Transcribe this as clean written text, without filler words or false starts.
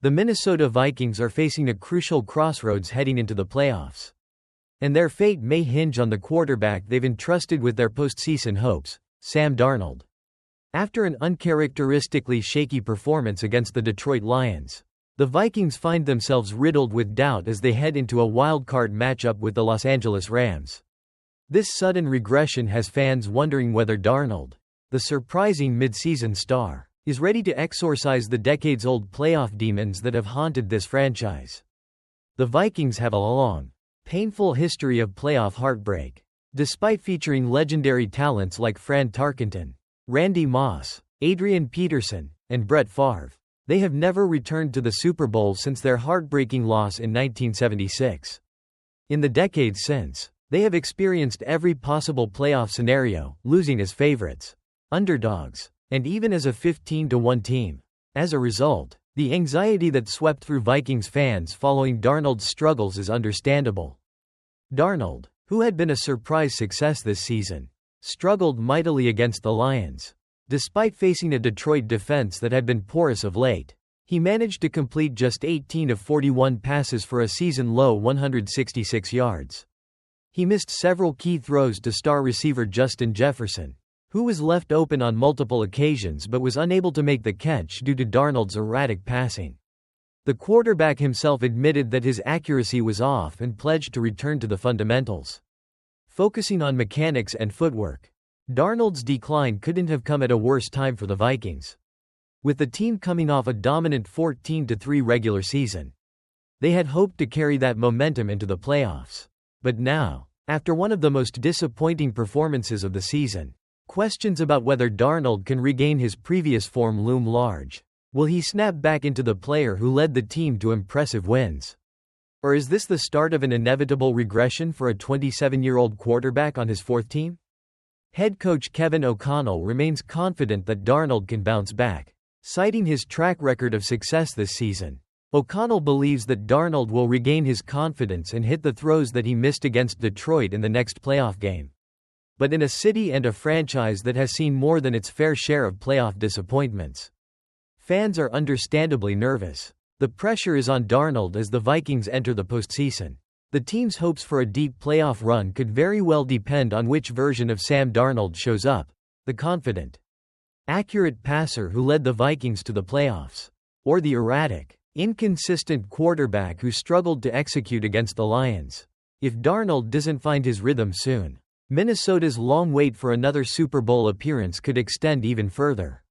The Minnesota Vikings are facing a crucial crossroads heading into the playoffs. And their fate may hinge on the quarterback they've entrusted with their postseason hopes, Sam Darnold. After an uncharacteristically shaky performance against the Detroit Lions, the Vikings find themselves riddled with doubt as they head into a wild-card matchup with the Los Angeles Rams. This sudden regression has fans wondering whether Darnold, the surprising mid-season star, is ready to exorcise the decades-old playoff demons that have haunted this franchise. The Vikings have a long, painful history of playoff heartbreak. Despite featuring legendary talents like Fran Tarkenton, Randy Moss, Adrian Peterson, and Brett Favre, they have never returned to the Super Bowl since their heartbreaking loss in 1976. In the decades since, they have experienced every possible playoff scenario, losing as favorites, underdogs, and even as a 15-1 team. As a result, the anxiety that swept through Vikings fans following Darnold's struggles is understandable. Darnold, who had been a surprise success this season, struggled mightily against the Lions. Despite facing a Detroit defense that had been porous of late, he managed to complete just 18 of 41 passes for a season-low 166 yards. He missed several key throws to star receiver Justin Jefferson, who was left open on multiple occasions but was unable to make the catch due to Darnold's erratic passing. The quarterback himself admitted that his accuracy was off and pledged to return to the fundamentals. Focusing on mechanics and footwork, Darnold's decline couldn't have come at a worse time for the Vikings. With the team coming off a dominant 14-3 regular season, they had hoped to carry that momentum into the playoffs. But now, after one of the most disappointing performances of the season, questions about whether Darnold can regain his previous form loom large. Will he snap back into the player who led the team to impressive wins? Or is this the start of an inevitable regression for a 27-year-old quarterback on his fourth team? Head coach Kevin O'Connell remains confident that Darnold can bounce back. Citing his track record of success this season, O'Connell believes that Darnold will regain his confidence and hit the throws that he missed against Detroit in the next playoff game. But in a city and a franchise that has seen more than its fair share of playoff disappointments, fans are understandably nervous. The pressure is on Darnold as the Vikings enter the postseason. The team's hopes for a deep playoff run could very well depend on which version of Sam Darnold shows up: the confident, accurate passer who led the Vikings to the playoffs, or the erratic, inconsistent quarterback who struggled to execute against the Lions. If Darnold doesn't find his rhythm soon, Minnesota's long wait for another Super Bowl appearance could extend even further.